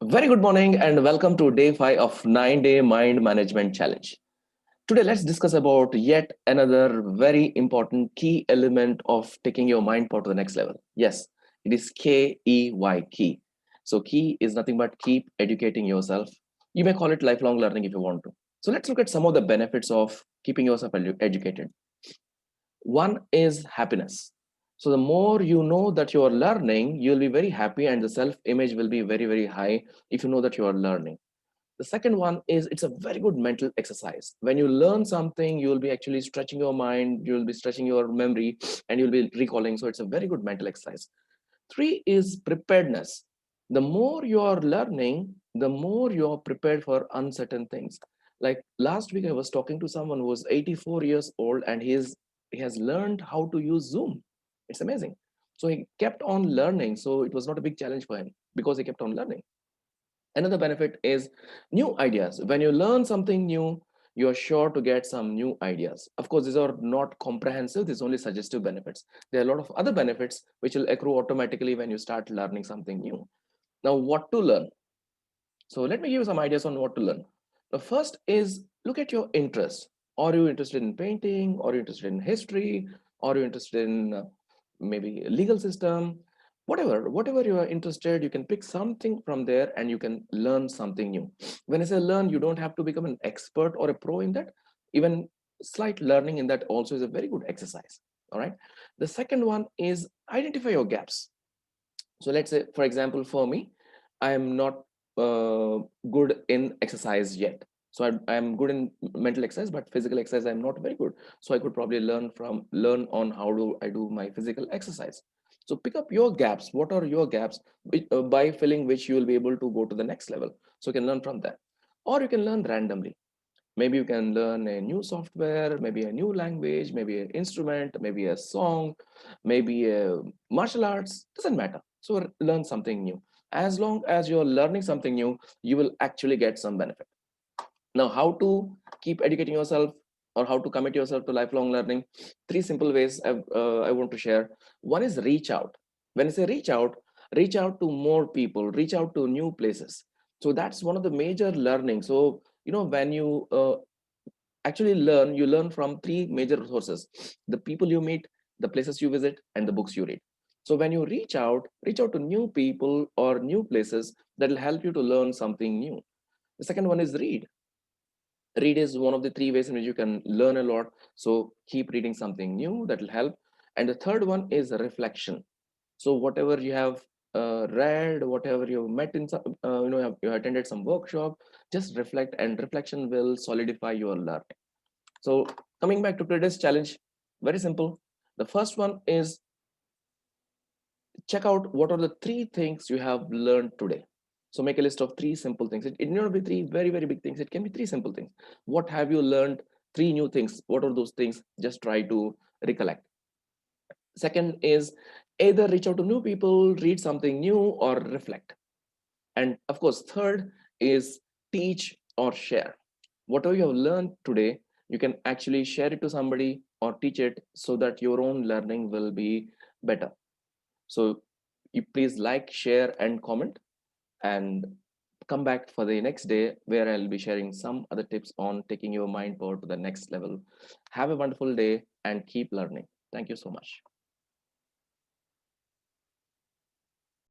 Very good morning and welcome to day 5 of 9-day mind management challenge. Today let's discuss about yet another very important key element of taking your mind power to the next level. Yes, it is KEY key. So key is nothing but keep educating yourself. You may call it lifelong learning if you want to. So let's look at some of the benefits of keeping yourself educated. One is happiness. So the more you know that you are learning, you'll be very happy and the self image will be very, very high if you know that you are learning. The second one is it's a very good mental exercise. When you learn something, you will be actually stretching your mind, you will be stretching your memory, and you'll be recalling. So it's a very good mental exercise. Three is preparedness. The more you are learning, the more you are prepared for uncertain things. Like last week, I was talking to someone who was 84 years old and he has learned how to use Zoom. It's amazing. So he kept on learning. So it was not a big challenge for him because he kept on learning. Another benefit is new ideas. When you learn something new, you are sure to get some new ideas. Of course, these are not comprehensive, these are only suggestive benefits. There are a lot of other benefits which will accrue automatically when you start learning something new. Now, what to learn? So let me give you some ideas on what to learn. The first is look at your interest. Are you interested in painting? Are you interested in history? Are you interested in maybe legal system? Whatever you are interested, you can pick something from there and you can learn something new. When I say learn, you don't have to become an expert or a pro in that. Even slight learning in that also is a very good exercise. All right. The second one is identify your gaps. So let's say, for example, for me, I am not good in exercise yet. So I'm good in mental exercise, but physical exercise I'm not very good. So I could probably learn on how do I do my physical exercise. So pick up your gaps. What are your gaps? By filling which you will be able to go to the next level. So you can learn from that, or you can learn randomly. Maybe you can learn a new software, maybe a new language, maybe an instrument, maybe a song, maybe a martial arts. Doesn't matter. So learn something new. As long as you're learning something new, you will actually get some benefit. Now, how to keep educating yourself or how to commit yourself to lifelong learning? Three simple ways I want to share. One is reach out. When I say reach out to more people, reach out to new places. So that's one of the major learning. So, when you actually learn, you learn from three major sources: the people you meet, the places you visit, and the books you read. So when you reach out to new people or new places that will help you to learn something new. The second one is read is one of the three ways in which you can learn a lot. So keep reading something new, that will help. And the third one is reflection. So whatever you have read, whatever you met in some, you attended some workshop, just reflect, and reflection will solidify your learning. So coming back to today's challenge, very simple. The first one is check out what are the three things you have learned today. So make a list of three simple things. It need not be three very, very big things. It can be three simple things. What have you learned? Three new things. What are those things? Just try to recollect. Second is either reach out to new people, read something new, or reflect. And of course, third is teach or share. Whatever you have learned today, you can actually share it to somebody or teach it so that your own learning will be better. So you please like, share, and comment, and come back for the next day where I'll be sharing some other tips on taking your mind power to the next level. Have a wonderful day and keep learning. Thank you so much.